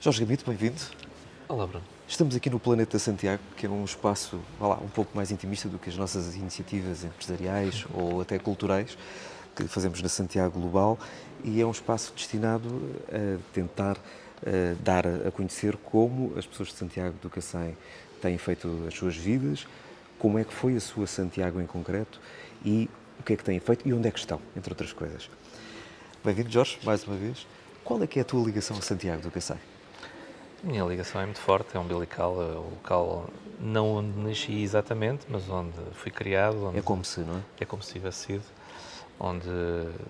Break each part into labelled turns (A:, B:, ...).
A: Jorge Gamito, bem-vindo.
B: Olá, Bruno.
A: Estamos aqui no Planeta Santiago, que é um espaço, vá lá, um pouco mais intimista do que as nossas iniciativas empresariais ou até culturais que fazemos na Santiago Global, e é um espaço destinado a tentar dar a conhecer como as pessoas de Santiago do Cacém têm feito as suas vidas, como é que foi a sua Santiago em concreto e o que é que têm feito e onde é que estão, entre outras coisas. Bem-vindo, Jorge, mais uma vez. Qual é que é a tua ligação a Santiago do Cacém?
B: A minha ligação é muito forte, é umbilical, é o local não onde nasci exatamente, mas onde fui criado,
A: É
B: onde
A: como se, não é?
B: é como se tivesse sido, onde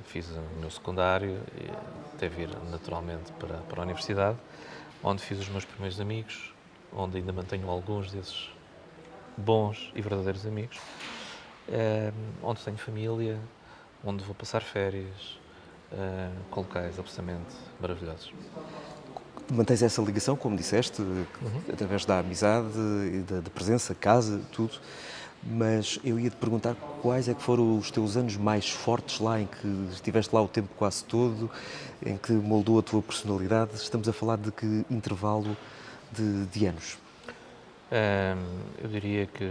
B: fiz o meu secundário e até vir naturalmente para a universidade, onde fiz os meus primeiros amigos, onde ainda mantenho alguns desses bons e verdadeiros amigos, onde tenho família, onde vou passar férias, com locais absolutamente maravilhosos.
A: Mantens essa ligação, como disseste,
B: Uhum.
A: através da amizade, e da presença, casa, tudo, mas eu ia-te perguntar quais é que foram os teus anos mais fortes lá, em que estiveste lá o tempo quase todo, em que moldou a tua personalidade. Estamos a falar de que intervalo de anos?
B: Eu diria que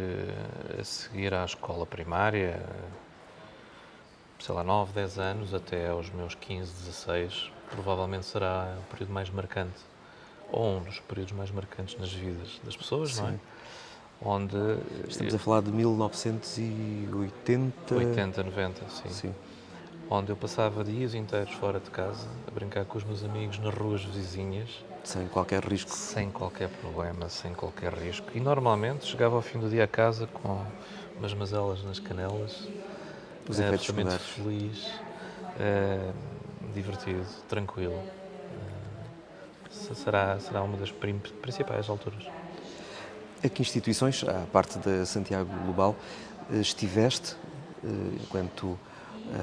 B: a seguir à escola primária, sei lá, 9, 10 anos, até aos meus 15, 16, provavelmente será o período mais marcante, ou um dos períodos mais marcantes nas vidas das pessoas, não é?
A: Sim.
B: Onde
A: Estamos a falar de 1980.
B: 80, 90, sim.
A: Sim.
B: Onde eu passava dias inteiros fora de casa, a brincar com os meus amigos nas ruas vizinhas,
A: Sem qualquer risco.
B: sem qualquer problema, sem qualquer risco. E normalmente chegava ao fim do dia a casa com umas mazelas nas canelas,
A: Os efeitos
B: absolutamente
A: secundários.
B: feliz, divertido, tranquilo. Será uma das principais alturas.
A: A que instituições, à parte da Santiago Global, estiveste, enquanto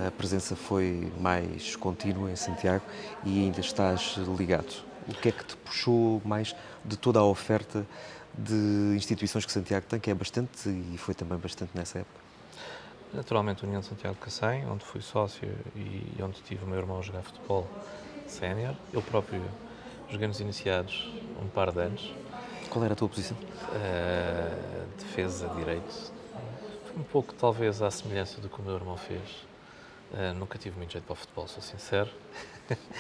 A: a presença foi mais contínua em Santiago e ainda estás ligado? O que é que te puxou mais de toda a oferta de instituições que Santiago tem, que é bastante e foi também bastante nessa época?
B: Naturalmente, a União de Santiago de Cacém, onde fui sócio e onde tive o meu irmão a jogar futebol sénior. Eu próprio joguei nos iniciados um par de anos.
A: Qual era a tua posição?
B: Defesa, direito. Foi um pouco, talvez, à semelhança do que o meu irmão fez. Nunca tive muito jeito para o futebol, sou sincero.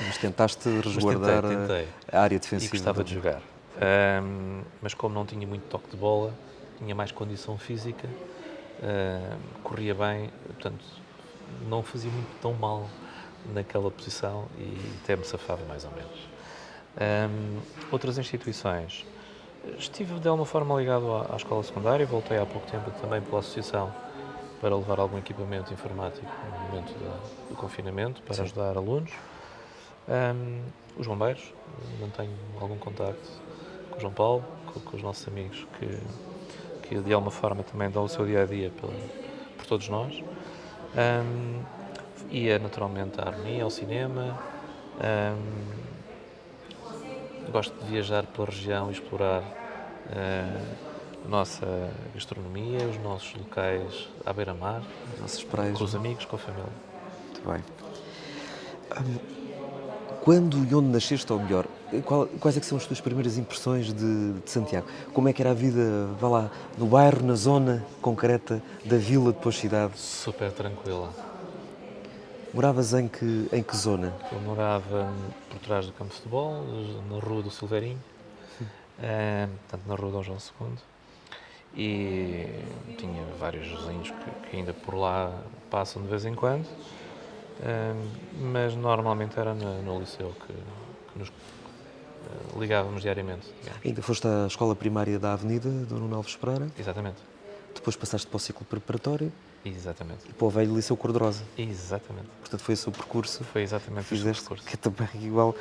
A: Mas tentaste
B: Mas
A: resguardar
B: tentei.
A: a área
B: E
A: defensiva
B: gostava
A: do...
B: de jogar. Mas como não tinha muito toque de bola, tinha mais condição física, corria bem, portanto, não fazia muito tão mal naquela posição e até me safava mais ou menos. Outras instituições. Estive de alguma forma ligado à escola secundária, voltei há pouco tempo também pela associação para levar algum equipamento informático no momento do confinamento, para
A: Sim.
B: ajudar alunos. Os bombeiros, mantenho algum contacto com o João Paulo, com os nossos amigos que de alguma forma também dão o seu dia-a-dia por todos nós. Ia naturalmente à harmonia, ao cinema. Gosto de viajar pela região e explorar a nossa gastronomia, os nossos locais à beira-mar,
A: As nossas praias,
B: com os
A: não é?
B: amigos, com a família.
A: Muito bem. Quando e onde nasceste, ou melhor, quais é que são as tuas primeiras impressões de Santiago? Como é que era a vida, vá lá, no bairro, na zona concreta da vila, depois cidade?
B: Super tranquila.
A: Moravas em que zona?
B: Eu morava por trás do campo de futebol, na Rua do Silveirinho, portanto na Rua Dom João II, e tinha vários vizinhos que ainda por lá passam de vez em quando, mas normalmente era no liceu que nos ligávamos diariamente, digamos.
A: Ainda foste à escola primária da Avenida, Dom Nuno Alves Pereira,
B: Exatamente,
A: depois passaste para o ciclo preparatório
B: exatamente,
A: e para o velho Liceu Cor de Rosa.
B: exatamente.
A: Portanto, foi esse o percurso
B: Foi
A: que
B: exatamente este o
A: fizeste,
B: percurso.
A: que é também igual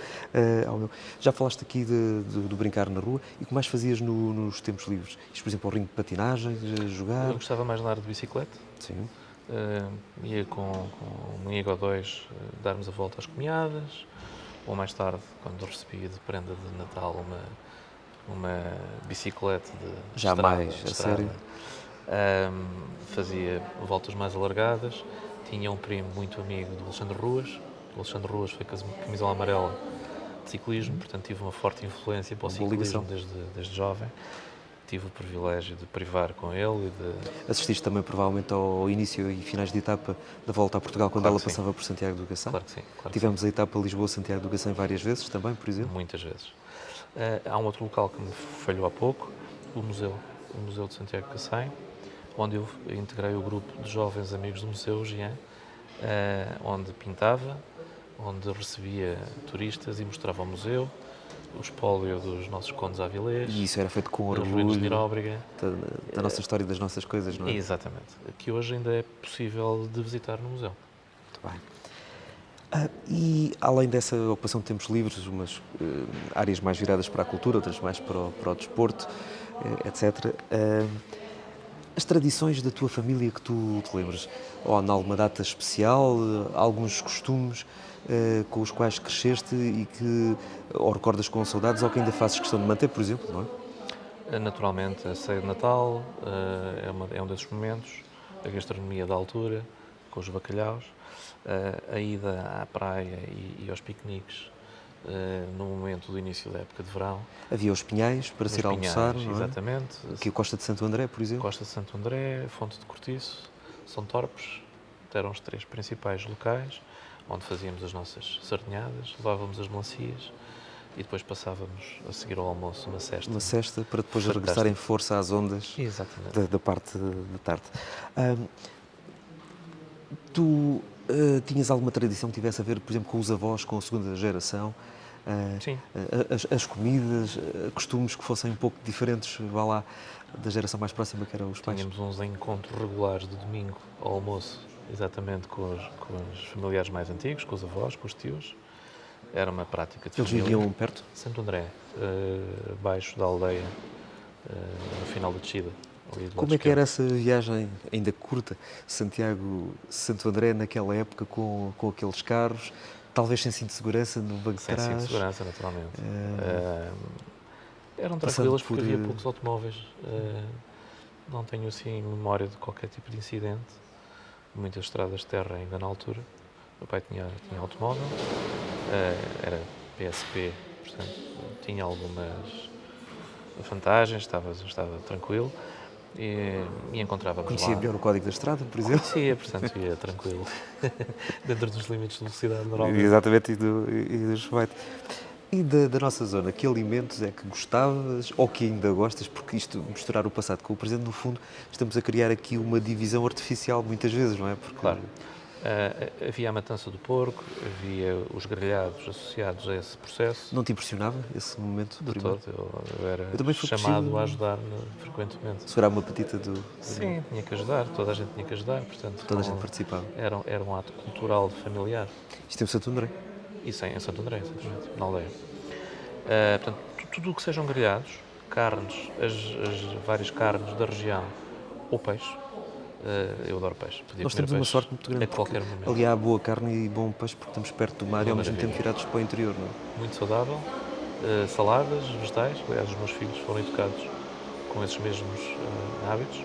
A: ao meu. Já falaste aqui do brincar na rua e o que mais fazias nos tempos livres? Isto, por exemplo, ao ringue de patinagem,
B: Eu
A: jogar?
B: gostava mais de andar de bicicleta,
A: Sim.
B: ia com um amigo ou dois darmos a volta às caminhadas, ou mais tarde, quando recebi de prenda de Natal uma bicicleta de
A: Já
B: estrada,
A: mais a sério?
B: fazia voltas mais alargadas. Tinha um primo muito amigo do Alexandre Ruas. O Alexandre Ruas foi camisola amarela de ciclismo, portanto tive uma forte influência para o
A: Uma boa
B: ciclismo
A: ligação.
B: desde jovem. Tive o privilégio de privar com ele e de...
A: Assististe também provavelmente ao início e finais de etapa da Volta a Portugal, quando
B: Claro
A: ela
B: que sim,
A: passava por Santiago do Cacém.
B: claro que sim, claro que sim.
A: Tivemos a etapa Lisboa-Santiago do Cacém várias vezes também, por exemplo.
B: Muitas vezes. Há um outro local que me falhou há pouco, o Museu de Santiago de Cacém, onde eu integrei o grupo de jovens amigos do Museu Jean, onde pintava, onde recebia turistas e mostrava o museu, o espólio dos nossos condes avilés,
A: E isso era feito com
B: das ruínas de
A: orgulho
B: Miróbriga.
A: da nossa história e das nossas coisas, não é?
B: Exatamente. Que hoje ainda é possível de visitar no museu.
A: Muito bem. E além dessa ocupação de tempos livres, umas áreas mais viradas para a cultura, outras mais para o desporto, etc. As tradições da tua família que tu te lembras? Ou há alguma data especial, alguns costumes com os quais cresceste e que ou recordas com saudades ou que ainda fazes questão de manter, por exemplo, não é?
B: Naturalmente, a ceia de Natal é um desses momentos, a gastronomia da altura, com os bacalhaus, a ida à praia e aos piqueniques no momento do início da época de verão.
A: Havia os Pinhais para
B: Nos
A: se ir almoçar,
B: Pinhais,
A: não é?
B: exatamente.
A: Aqui a Costa de Santo André, por exemplo.
B: Costa de Santo André, Fonte de Cortiço, São Torpes, eram os três principais locais onde fazíamos as nossas sardinhadas, levávamos as melancias e depois passávamos a seguir ao almoço uma cesta.
A: Uma cesta para depois
B: Fantástico.
A: regressar em força às ondas
B: Exatamente.
A: da parte da tarde. Tu tinhas alguma tradição que tivesse a ver, por exemplo, com os avós, com a segunda geração?
B: Sim.
A: As comidas, costumes que fossem um pouco diferentes, vá lá, da geração mais próxima, que eram os pais?
B: Tínhamos uns encontros regulares de domingo ao almoço, exatamente com os familiares mais antigos, com os avós, com os tios. Era uma prática de
A: Eles
B: família.
A: viviam perto?
B: Santo André, abaixo da aldeia, no final da descida. Ali do lado
A: Como é que era
B: esquerdo.
A: essa viagem, ainda curta, Santiago-Santo André, naquela época, com aqueles carros, talvez sem cinto de segurança no banco de
B: Sem
A: trás?
B: cinto de segurança, naturalmente. Eram
A: Passando
B: tranquilas
A: por,
B: porque havia poucos automóveis. Não tenho assim memória de qualquer tipo de incidente. Muitas estradas de terra ainda na altura. O meu pai tinha automóvel, era PSP, portanto tinha algumas vantagens, estava tranquilo e encontrávamos
A: Conhecia
B: lá.
A: melhor o código da estrada, por exemplo?
B: Conhecia, portanto ia tranquilo, dentro dos limites de velocidade normalmente.
A: Exatamente, e do respeito. E da nossa zona, que alimentos é que gostavas ou que ainda gostas? Porque isto, misturar o passado com o presente, no fundo, estamos a criar aqui uma divisão artificial, muitas vezes, não é? Porque
B: Claro. Havia a matança do porco, havia os grelhados associados a esse processo.
A: não te impressionava esse momento?
B: De
A: primeiro?
B: todo, eu era
A: Eu também fui
B: chamado
A: crescido-
B: a ajudar frequentemente.
A: Segurar uma petita do...
B: Sim, tinha que ajudar, toda a gente tinha que ajudar, portanto
A: Toda a gente participava.
B: era um ato cultural familiar.
A: Isto é o Santo André.
B: Isso em Santo André, exatamente, na aldeia. Portanto, tudo o que sejam grelhados, carnes, as várias carnes da região, ou peixe, eu adoro peixe. Podia
A: Nós
B: comer
A: temos uma
B: peixe
A: sorte muito grande,
B: a qualquer momento.
A: ali há boa carne e bom peixe, porque estamos perto do mar e
B: Uma
A: ao mesmo tempo
B: maravilha.
A: virados para o interior, não é?
B: Muito saudável, saladas, vegetais, aliás os meus filhos foram educados com esses mesmos hábitos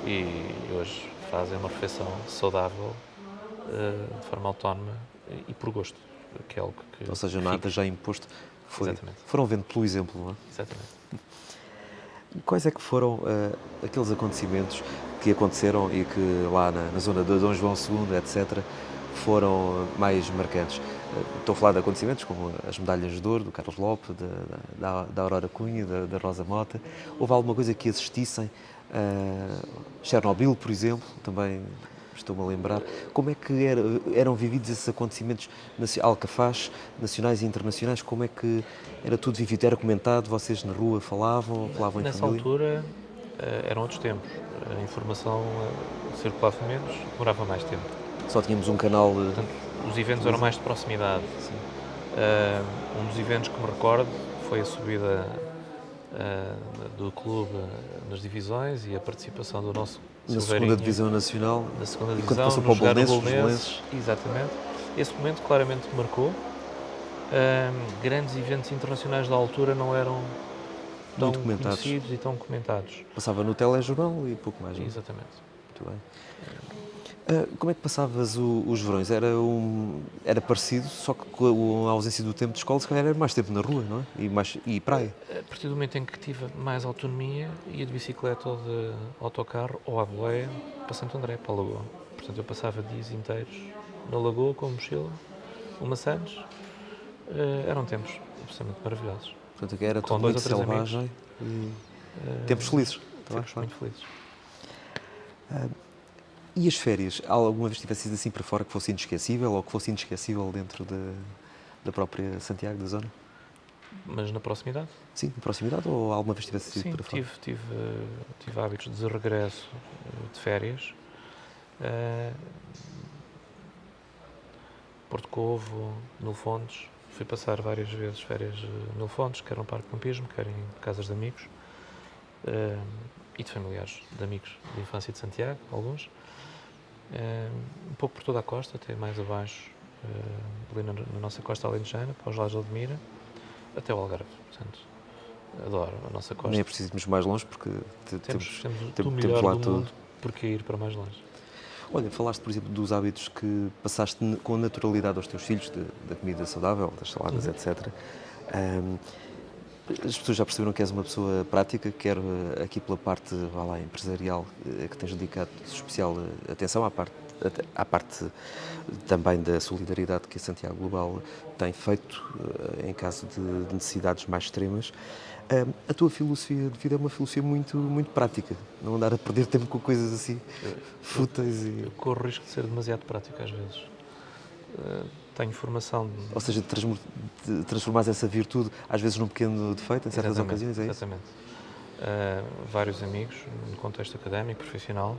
B: e hoje fazem uma refeição saudável de forma autónoma e por gosto, que é algo que
A: Ou seja, nada já imposto.
B: Exatamente.
A: Foram vendo pelo exemplo, não é?
B: Exatamente.
A: Quais é que foram aqueles acontecimentos que aconteceram e que lá na zona de Dom João II, etc., foram mais marcantes? Estou a falar de acontecimentos como as medalhas de ouro do Carlos Lopes, da Aurora Cunha, da Rosa Mota. Houve alguma coisa que assistissem? Chernobyl, por exemplo, também estou-me a lembrar. Como é que eram vividos esses acontecimentos alcafaz, nacionais e internacionais? Como é que era tudo vivido? Era comentado? Vocês na rua falavam em
B: Nessa
A: família?
B: altura eram outros tempos. A informação circulava menos, demorava mais tempo.
A: Só tínhamos um canal...
B: Portanto, os eventos eram mais de proximidade.
A: Sim.
B: Um dos eventos que me recordo foi a subida do clube nas divisões e a participação do nosso
A: Na segunda
B: Silveirinho
A: Divisão Nacional,
B: na segunda
A: e quando
B: divisão,
A: passou
B: no
A: para o
B: jogar no
A: Belenenses, os
B: Belenenses.
A: Belenenses.
B: Exatamente. Esse momento claramente me marcou. Grandes eventos internacionais da altura não eram tão
A: Muito comentados.
B: conhecidos e tão comentados.
A: Passava no telejornal e pouco mais, não é?
B: Exatamente.
A: Muito bem. Como é que passavas os verões? Era parecido, só que com a ausência do tempo de escola, se calhar era mais tempo na rua, não é? E praia.
B: A partir do momento em que tive mais autonomia, ia de bicicleta ou de autocarro ou à boleia para Santo André, para a Lagoa. Portanto, eu passava dias inteiros na Lagoa com a mochila, maçãs. Eram tempos absolutamente maravilhosos.
A: Portanto, era
B: Com
A: tudo
B: dois
A: muito
B: ou três amigos.
A: selvagem e tempos felizes.
B: Tempos muito felizes.
A: E as férias? Alguma vez tivesse ido assim para fora que fosse inesquecível ou que fosse inesquecível dentro da própria Santiago, da zona?
B: Mas na proximidade?
A: Sim, na proximidade ou alguma vez tivesse ido
B: Sim,
A: para fora?
B: tive hábitos de regresso de férias. Porto Covo, Mil Fontes. Fui passar várias vezes férias em Mil Fontes, quer no parque de campismo, quer em casas de amigos. E de familiares, de amigos de infância de Santiago, alguns. Um pouco por toda a costa, até mais abaixo, ali na nossa costa alentejana, para os lados de Aldemira, até o Algarve. Portanto, adoro a nossa costa.
A: Nem é preciso irmos mais longe porque
B: Temos o
A: temos
B: melhor
A: lá
B: do
A: tudo.
B: mundo, porque ir para mais longe.
A: Olha, falaste, por exemplo, dos hábitos que passaste com naturalidade aos teus filhos, da comida saudável, das saladas, etc. As pessoas já perceberam que és uma pessoa prática, quer aqui pela parte, vá lá, empresarial, que tens dedicado especial atenção à parte também da solidariedade que a Santiago Global tem feito em caso de necessidades mais extremas. A tua filosofia de vida é uma filosofia muito, muito prática, não andar a perder tempo com coisas assim fúteis e...
B: Eu corro o risco de ser demasiado prático às vezes. Tenho formação...
A: Ou seja, de transformar essa virtude, às vezes num pequeno defeito, em certas ocasiões, é isso?
B: Exatamente. Vários amigos, no contexto académico, profissional,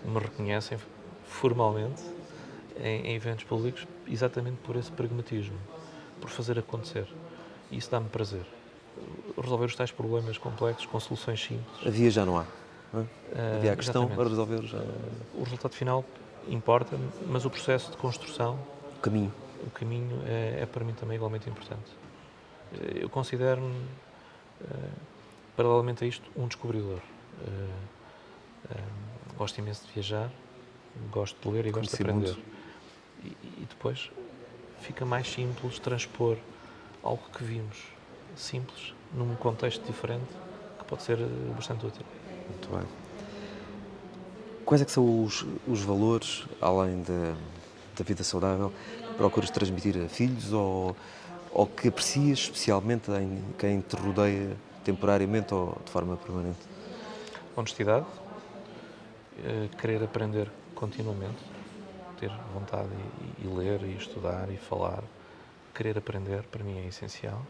B: me reconhecem formalmente em eventos públicos exatamente por esse pragmatismo, por fazer acontecer. E isso dá-me prazer. Resolver os tais problemas complexos com soluções simples.
A: A via já não há. Não é? Havia a questão
B: Exatamente.
A: para resolver já.
B: O resultado final importa, mas o processo de construção,
A: O caminho.
B: o caminho é para mim também igualmente importante. Eu considero-me, paralelamente a isto, um descobridor. Gosto imenso de viajar, gosto de ler e gosto de aprender. E depois fica mais simples transpor algo que vimos simples num contexto diferente que pode ser bastante útil.
A: Muito bem. Quais é que são os valores, além da vida saudável, que procuras transmitir a filhos ou que aprecias especialmente em quem te rodeia temporariamente ou de forma permanente?
B: Honestidade, querer aprender continuamente, ter vontade e ler e estudar e falar, querer aprender para mim é essencial.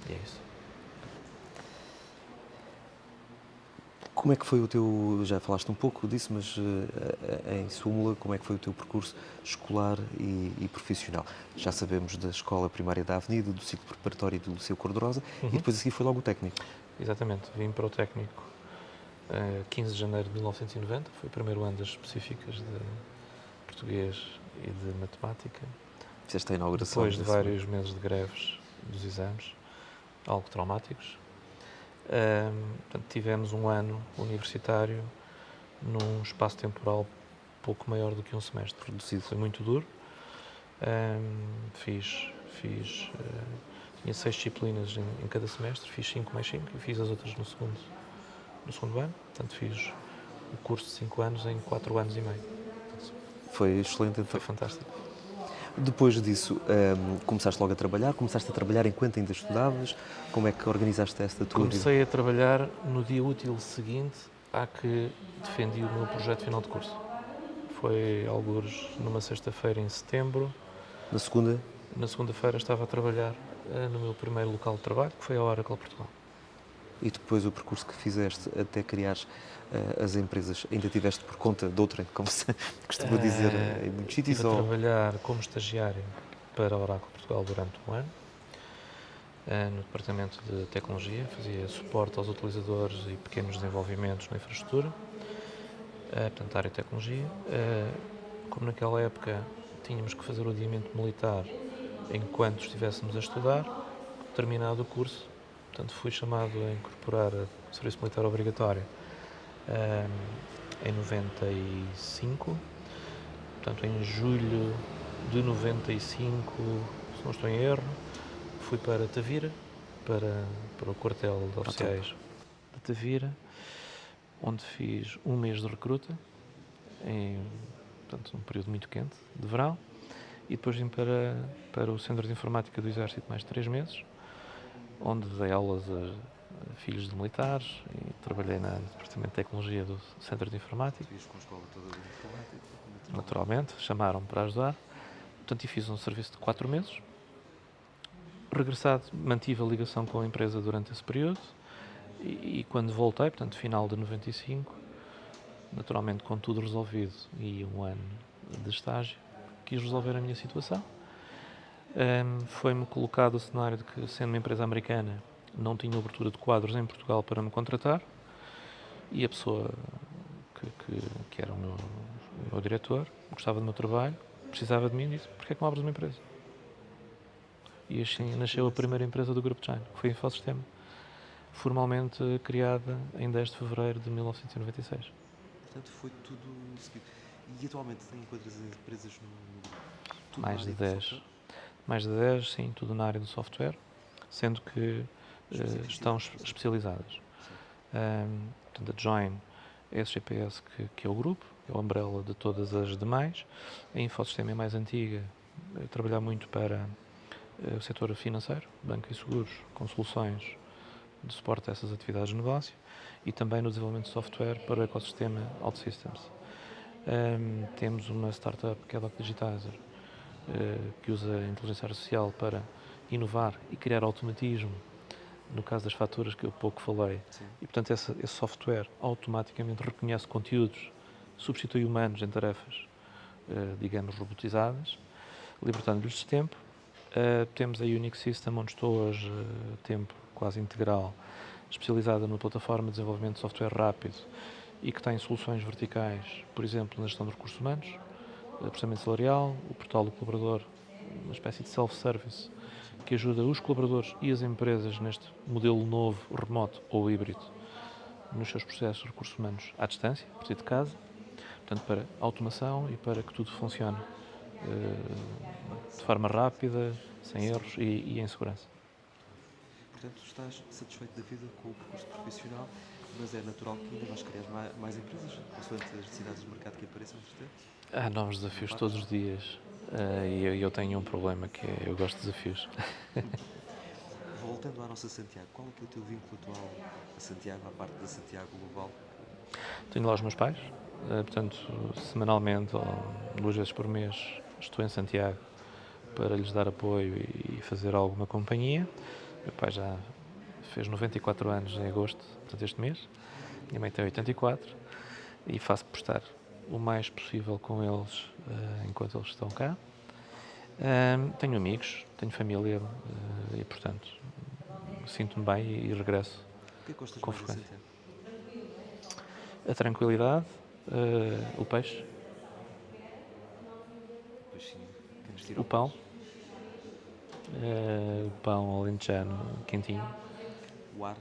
B: E é isso.
A: Como é que foi o teu, já falaste um pouco disso, mas em súmula, como é que foi o teu percurso escolar e profissional? Já sabemos da escola primária da Avenida, do ciclo preparatório do Liceu Cor-de-Rosa e depois a seguir foi logo o técnico.
B: Exatamente, vim para o técnico 15 de janeiro de 1990, foi o primeiro ano das específicas de português e de matemática.
A: Fizeste a inauguração.
B: Depois de vários meses de greves dos exames, algo traumáticos. Portanto, tivemos um ano universitário num espaço temporal pouco maior do que um semestre.
A: Reduzido.
B: Foi muito duro. Tinha 6 disciplinas em cada semestre, fiz 5 mais 5 e fiz as outras no segundo ano. Portanto, fiz o curso de 5 anos em 4 anos e meio.
A: Foi excelente, então.
B: Foi fantástico.
A: Depois disso, começaste logo a trabalhar? Começaste a trabalhar enquanto ainda estudavas? Como é que organizaste esta tua vida?
B: Comecei a trabalhar no dia útil seguinte à que defendi o meu projeto final de curso. Foi algures numa sexta-feira em setembro.
A: Na segunda?
B: Na segunda-feira estava a trabalhar no meu primeiro local de trabalho, que foi a Oracle Portugal.
A: E depois o percurso que fizeste até criares as empresas, ainda tiveste por conta de outrem, como se costuma dizer em muitos sítios?
B: Estive a trabalhar como estagiário para a Oracle Portugal durante um ano, no departamento de tecnologia, fazia suporte aos utilizadores e pequenos desenvolvimentos na infraestrutura, portanto, a área de tecnologia. Como naquela época tínhamos que fazer o adiamento militar enquanto estivéssemos a estudar, terminado o curso, portanto, fui chamado a incorporar o serviço militar obrigatório em 95. Portanto, em julho de 95, se não estou em erro, fui para Tavira, para o quartel de oficiais de Tavira, onde fiz um mês de recruta, portanto, num período muito quente, de verão, e depois vim para o Centro de Informática do Exército mais 3 meses, onde dei aulas a filhos de militares e trabalhei no Departamento de Tecnologia do Centro de Informática.
A: Tu ias com a escola toda de informática,
B: Naturalmente, chamaram-me para ajudar. Portanto, e fiz um serviço de 4 meses. Regressado, mantive a ligação com a empresa durante esse período e quando voltei, portanto, final de 95, naturalmente com tudo resolvido e um ano de estágio, quis resolver a minha situação. Foi-me colocado o cenário de que, sendo uma empresa americana, não tinha abertura de quadros em Portugal para me contratar e a pessoa que era o meu diretor, gostava do meu trabalho, precisava de mim e disse: "Porquê é que não abres uma empresa?" E assim nasceu a primeira empresa do Grupo China, que foi a Infosistema, formalmente criada em 10 de fevereiro de 1996.
A: Portanto, foi tudo seguido. E atualmente tem quantas empresas no grupo? Tudo
B: Mais
A: na
B: de
A: área do
B: 10.
A: software?
B: Mais de 10, sim, tudo na área do software, sendo que estão especializadas. Portanto, a Join SGPS, que é o grupo, é o umbrella de todas as demais. A Infosistema é mais antiga, trabalhar muito para o setor financeiro, banco e seguros, com soluções de suporte a essas atividades de negócio e também no desenvolvimento de software para o ecossistema OutSystems. Temos uma startup que é a Doc Digitizer, que usa a inteligência artificial para inovar e criar automatismo, no caso das faturas que eu pouco falei.
A: Sim.
B: E, portanto, esse software automaticamente reconhece conteúdos, substitui humanos em tarefas, digamos, robotizadas, libertando-lhes tempo. Temos a Unix System, onde estou hoje, tempo quase integral, especializada numa plataforma de desenvolvimento de software rápido e que tem soluções verticais, por exemplo, na gestão de recursos humanos, processamento salarial, o portal do colaborador, uma espécie de self-service que ajuda os colaboradores e as empresas neste modelo novo, remoto ou híbrido, nos seus processos de recursos humanos à distância, a partir de casa, portanto, para automação e para que tudo funcione de forma rápida, sem erros e em segurança.
A: Portanto, estás satisfeito da vida com o percurso profissional, mas é natural que ainda vais criar mais empresas, consoante as necessidades do mercado que apareçam, entretanto.
B: Há novos desafios todos os dias e eu tenho um problema que é eu gosto de desafios.
A: Voltando à nossa Santiago, qual é que é o teu vínculo atual a Santiago, à parte da Santiago Global?
B: Tenho lá os meus pais, portanto, semanalmente ou 2 vezes por mês estou em Santiago para lhes dar apoio e fazer alguma companhia. Meu pai já fez 94 anos em agosto, portanto, este mês. Minha mãe tem 84 e faço por estar o mais possível com eles enquanto eles estão cá. Tenho amigos, tenho família e, portanto, sinto-me bem e regresso
A: O que é que gostas
B: com
A: mais em
B: frequência.
A: Santiago?
B: A tranquilidade, o peixe,
A: Pois sim, quem nos tira
B: o
A: o
B: pão,
A: peixe.
B: o pão alentejano quentinho,
A: O ar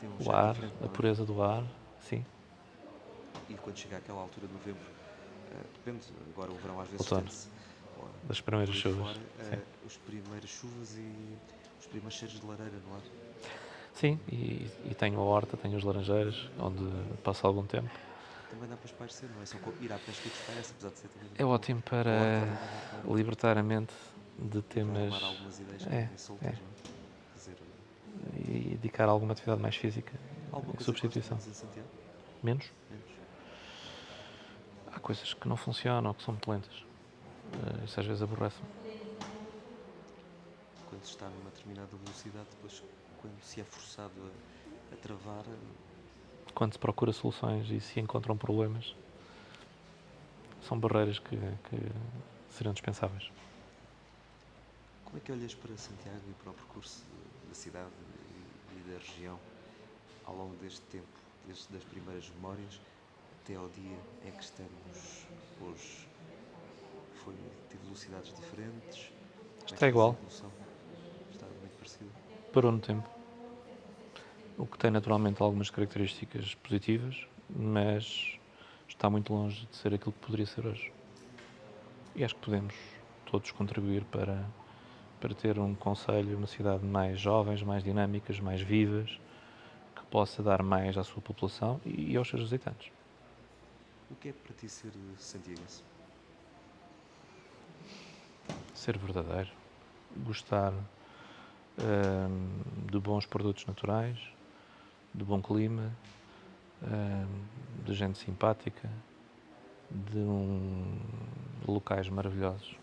A: tem um
B: o
A: cheiro
B: ar,
A: diferente,
B: a
A: não é?
B: pureza do ar, sim,
A: E quando chega àquela altura de novembro, depende, agora o verão às vezes
B: outono,
A: estende-se
B: das
A: por
B: primeiras
A: aí
B: chuvas,
A: fora,
B: sim.
A: as primeiras chuvas e os primeiros cheiros de lareira no ar.
B: Sim, e tenho a horta, tenho as laranjeiras, onde passo algum tempo.
A: Também dá para espairecer, não é só ir à pesca e disfarce, apesar de ser também
B: É
A: muito bom.
B: ótimo
A: A horta
B: para
A: também dá para
B: libertar a mente de temas
A: arrumar algumas ideias que
B: é,
A: andam soltas, não é? Dizer,
B: e dedicar alguma atividade mais física
A: alguma
B: em
A: coisa que gostes
B: substituição.
A: menos em Santiago?
B: Menos?
A: Menos.
B: Há coisas que não funcionam ou que são muito lentas. Isso às vezes aborrece-me.
A: Quando se está numa determinada velocidade, depois quando se é forçado a travar,
B: Quando se procura soluções e se encontram problemas, são barreiras que seriam dispensáveis.
A: como é que olhas para Santiago e para o percurso da cidade e da região ao longo deste tempo, desde as primeiras memórias até ao dia em que estamos hoje? Teve velocidades diferentes? Como é que
B: Está
A: vês a
B: igual,
A: evolução? Está muito parecido.
B: parou no tempo. O que tem naturalmente algumas características positivas, mas está muito longe de ser aquilo que poderia ser hoje. E acho que podemos todos contribuir para ter um concelho, uma cidade mais jovens, mais dinâmicas, mais vivas, que possa dar mais à sua população e aos seus visitantes.
A: O que é para ti ser santiaguense?
B: Ser verdadeiro, gostar de bons produtos naturais, de bom clima, de gente simpática, de locais maravilhosos.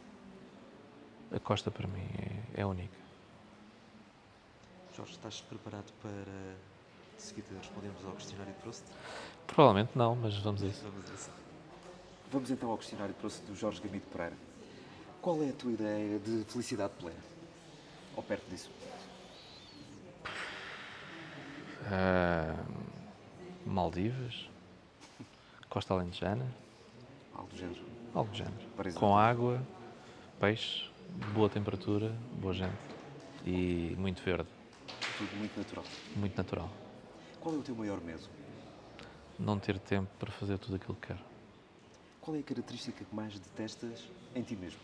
B: A costa para mim é única.
A: Jorge, estás preparado para de seguida respondermos ao questionário de Proust?
B: Provavelmente não, mas vamos a isso.
A: Vamos a isso. Vamos então ao questionário de Proust do Jorge Gamito Pereira. Qual é a tua ideia de felicidade plena? Ou perto disso?
B: Maldivas, Costa Alentejana,
A: Algo do género.
B: algo do género.
A: Paraíso
B: Com
A: natural.
B: água, peixe, boa temperatura, boa gente e muito verde,
A: Tudo muito natural.
B: muito natural.
A: Qual é o teu maior medo?
B: Não ter tempo para fazer tudo aquilo que quero.
A: Qual é a característica que mais detestas em ti mesmo?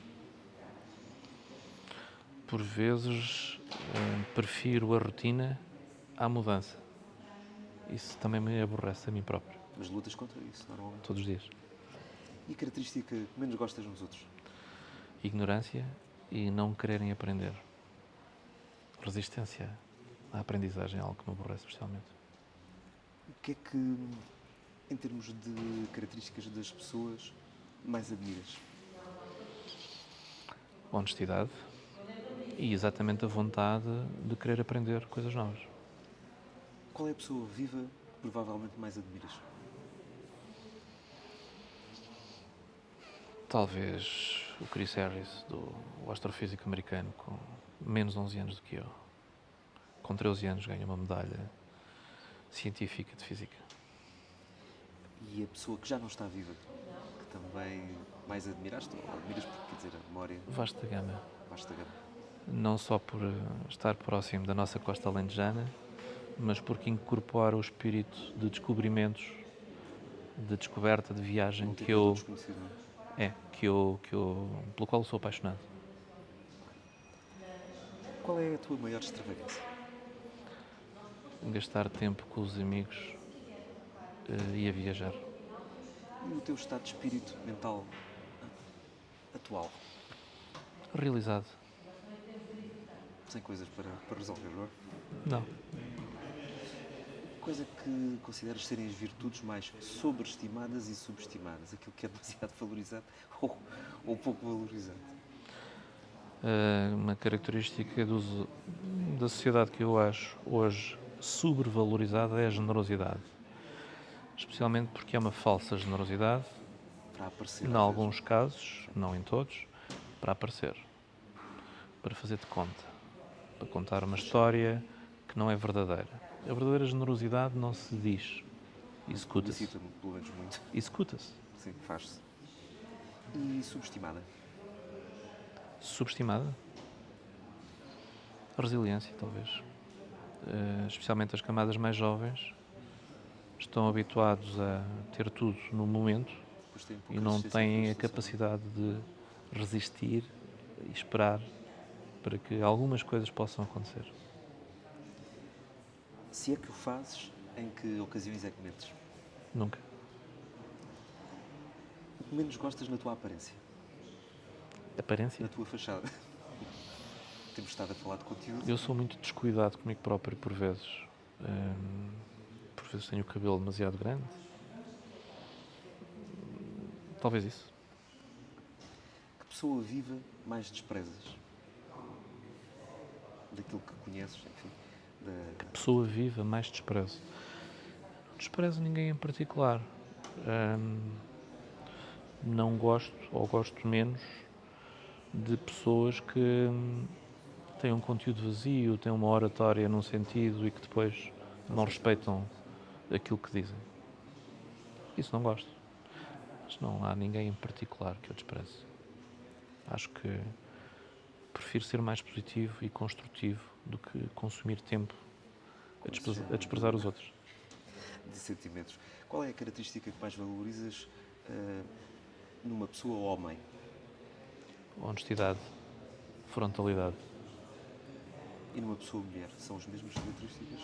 B: Por vezes prefiro a rotina à mudança. Isso também me aborrece a mim próprio,
A: Mas lutas contra isso, normalmente.
B: todos os dias.
A: E a característica que menos gostas nos outros?
B: Ignorância e não quererem aprender. Resistência à aprendizagem é algo que me aborrece especialmente.
A: O que é que, em termos de características das pessoas, mais admiras?
B: Honestidade e exatamente a vontade de querer aprender coisas novas.
A: Qual é a pessoa viva que provavelmente mais admiras?
B: Talvez o Chris Harris, o astrofísico americano, com menos 11 anos do que eu. Com 13 anos ganha uma medalha científica de física.
A: E a pessoa que já não está viva, que também mais admiraste, ou admiras porque, quer dizer, a memória,
B: Vasta gama.
A: basta gama.
B: Não só por estar próximo da nossa costa alentejana, mas porque incorpora o espírito de descobrimentos, de descoberta, de viagem
A: Não
B: que
A: ter medo do
B: eu,
A: desconhecido, não é?
B: pelo qual eu sou apaixonado.
A: Qual é a tua maior extravagância?
B: Gastar tempo com os amigos e a viajar.
A: E o teu estado de espírito mental atual?
B: Realizado.
A: Sem coisas para resolver, não é?
B: Não.
A: Coisa que consideras serem as virtudes mais sobreestimadas e subestimadas? Aquilo que é demasiado valorizado ou pouco valorizado?
B: Uma característica da sociedade que eu acho hoje sobrevalorizada é a generosidade. Especialmente porque é uma falsa generosidade,
A: Para aparecer,
B: em
A: às
B: alguns casos, não em todos, para aparecer, para fazer de conta, para contar uma história que não é verdadeira. A verdadeira generosidade não se diz,
A: vezes.
B: executa-se.
A: Publicita-me, pelo menos muito.
B: Executa-se.
A: Sim, faz-se. E subestimada?
B: Subestimada? A resiliência, talvez. Especialmente as camadas mais jovens estão habituados a ter tudo no momento
A: Pois tem pouca
B: e não
A: resistência
B: têm a
A: frustração.
B: capacidade de resistir e esperar para que algumas coisas possam acontecer.
A: Se é que o fazes, em que ocasiões é que mentes?
B: Nunca.
A: O que menos gostas na tua aparência?
B: Aparência?
A: Na tua fachada? Temos estado a falar de conteúdo.
B: Eu sou muito descuidado comigo próprio por vezes. Por vezes tenho o cabelo demasiado grande. Talvez isso.
A: Que pessoa viva mais desprezas? Daquilo que conheces, enfim.
B: Pessoa viva, mais desprezo. Não desprezo ninguém em particular. Não gosto, ou gosto menos, de pessoas que têm um conteúdo vazio, têm uma oratória num sentido e que depois não respeitam aquilo que dizem. Isso não gosto. Mas não há ninguém em particular que eu despreze. Acho que prefiro ser mais positivo e construtivo do que consumir tempo a desprezar os outros.
A: de sentimentos. Qual é a característica que mais valorizas eh, numa pessoa homem?
B: Honestidade, frontalidade,
A: E numa pessoa mulher? São as mesmas características?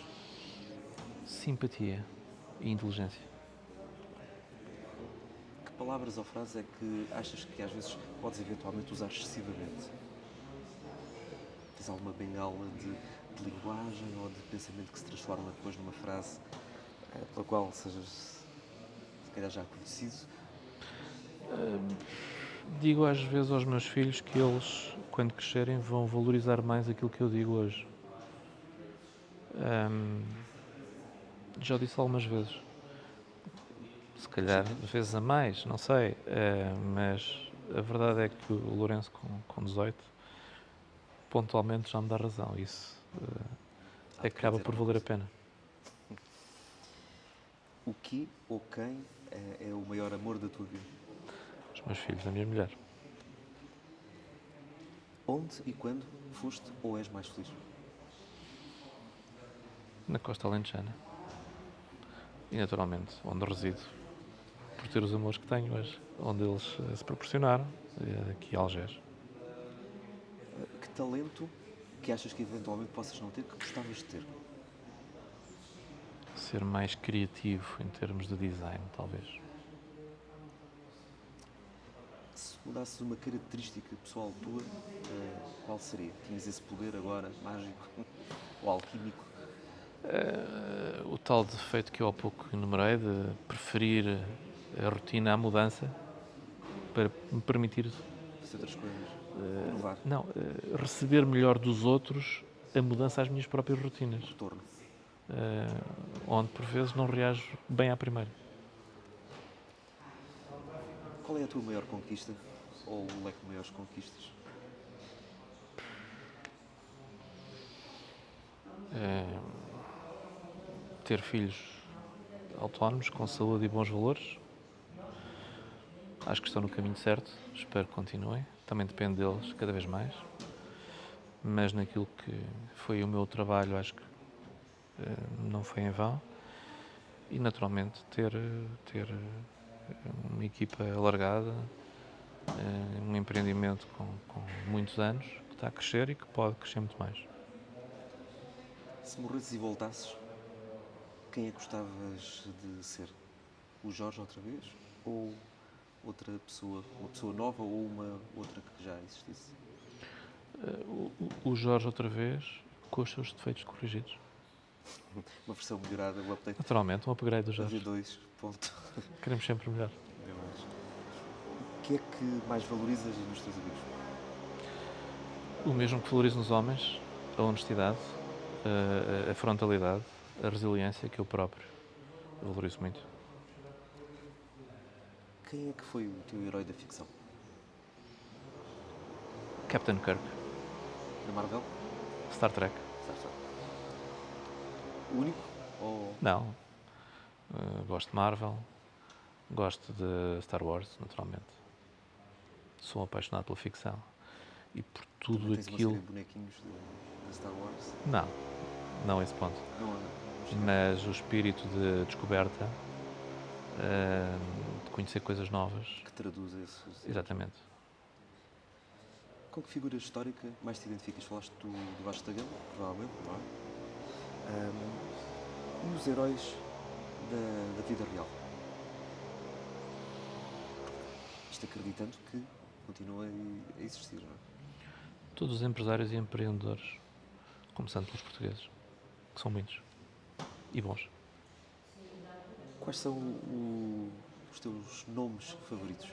B: simpatia e inteligência.
A: Que palavras ou frases é que achas que às vezes podes eventualmente usar excessivamente? Tens alguma bengala de linguagem ou de pensamento que se transforma depois numa frase pela qual sejas se calhar já conhecido?
B: Digo às vezes aos meus filhos que eles, quando crescerem, vão valorizar mais aquilo que eu digo hoje. Já o disse algumas vezes. Se calhar vezes a mais, não sei. Mas a verdade é que o Lourenço, com 18, pontualmente já me dá razão. Isso acaba por valer a pena.
A: O que ou quem é o maior amor da tua vida?
B: Os meus filhos, a minha mulher.
A: Onde e quando foste ou és mais feliz?
B: Na costa alentejana. E naturalmente, onde resido. Por ter os amores que tenho hoje. Onde eles se proporcionaram. Aqui em Algés.
A: Que talento que achas que eventualmente possas não ter que gostavas de ter?
B: Ser mais criativo em termos de design, talvez.
A: Se mudasses uma característica pessoal tua, qual seria? Tinhas esse poder agora, mágico ou alquímico?
B: O tal defeito que eu há pouco enumerei de preferir a rotina à mudança para me permitir,
A: Fazer outras coisas? Inovar?
B: não, receber melhor dos outros a mudança às minhas próprias rotinas,
A: Retorno?
B: onde por vezes não reajo bem à primeira.
A: Qual é a tua maior conquista? Ou o leque de maiores conquistas?
B: Ter filhos autónomos, com saúde e bons valores, acho que estão no caminho certo, espero que continuem, também depende deles cada vez mais, mas naquilo que foi o meu trabalho acho que não foi em vão. E naturalmente ter uma equipa alargada, um empreendimento com muitos anos, que está a crescer e que pode crescer muito mais.
A: Se morresses e voltasses, quem é que gostavas de ser? O Jorge outra vez? Ou outra pessoa? Uma pessoa nova ou uma outra que já existisse?
B: O Jorge outra vez, com os seus defeitos corrigidos.
A: Uma versão melhorada, o update
B: Naturalmente, um upgrade do
A: a
B: Jorge.
A: V2. Ponto.
B: Queremos sempre melhor.
A: O que é que mais valorizas nos teus amigos?
B: O mesmo que valorizo nos homens, a honestidade, a frontalidade, a resiliência que eu próprio valorizo muito.
A: Quem é que foi o teu herói da ficção?
B: Captain Kirk,
A: Da Marvel?
B: Star Trek.
A: Certo. O único? Ou
B: Não. Gosto de Marvel, gosto de Star Wars, naturalmente. Sou apaixonado pela ficção e por tudo
A: também tens uma série
B: aquilo.
A: de bonequinhos de Star Wars?
B: Não a esse ponto.
A: Não.
B: Mas o espírito de descoberta, de conhecer coisas novas.
A: Que traduz esses.
B: Exatamente.
A: Com que figura histórica mais te identificas? Falaste do Vasco da Gama, provavelmente, não é? E os heróis da vida real? Isto acreditando que continua a existir, não é?
B: Todos os empresários e empreendedores, começando pelos portugueses, que são muitos e bons.
A: Quais são os teus nomes favoritos?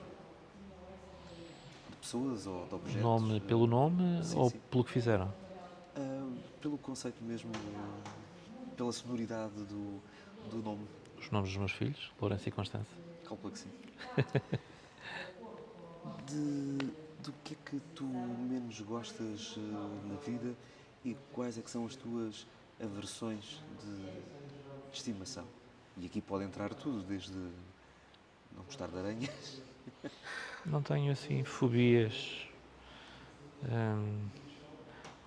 A: De pessoas ou de objetos?
B: Nome pelo nome
A: Sim,
B: ou
A: sim.
B: pelo que fizeram?
A: Pelo conceito mesmo, pela sonoridade do nome.
B: Os nomes dos meus filhos, Lourenço e Constância.
A: Calculo que sim. Do que é que tu menos gostas na vida e quais é que são as tuas aversões de estimação? E aqui pode entrar tudo, desde não gostar de aranhas.
B: Não tenho assim fobias.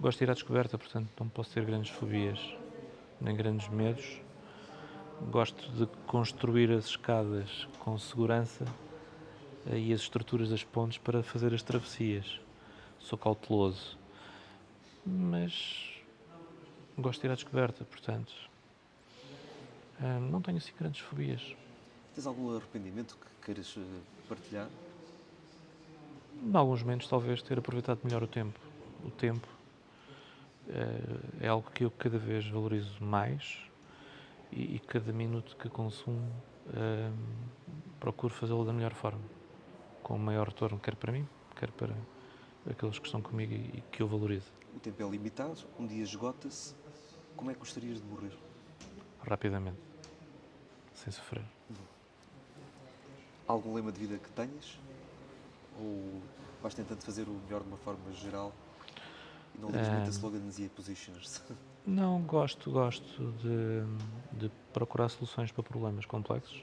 B: Gosto de ir à descoberta, portanto não posso ter grandes fobias nem grandes medos. Gosto de construir as escadas com segurança e as estruturas das pontes para fazer as travessias. Sou cauteloso, mas gosto de ir à descoberta, portanto, não tenho assim grandes fobias.
A: Tens algum arrependimento que queiras partilhar?
B: Em alguns momentos, talvez, ter aproveitado melhor o tempo. O tempo é algo que eu cada vez valorizo mais e cada minuto que consumo procuro fazê-lo da melhor forma, com o maior retorno, quer para mim, quer para aqueles que estão comigo e que eu valorizo.
A: O tempo é limitado, um dia esgota-se. Como é que gostarias de morrer?
B: Rapidamente, sem sofrer.
A: Algum lema de vida que tenhas? Ou vais tentando fazer o melhor de uma forma geral e não ligas muito a slogans e a positioners?
B: Não, gosto de procurar soluções para problemas complexos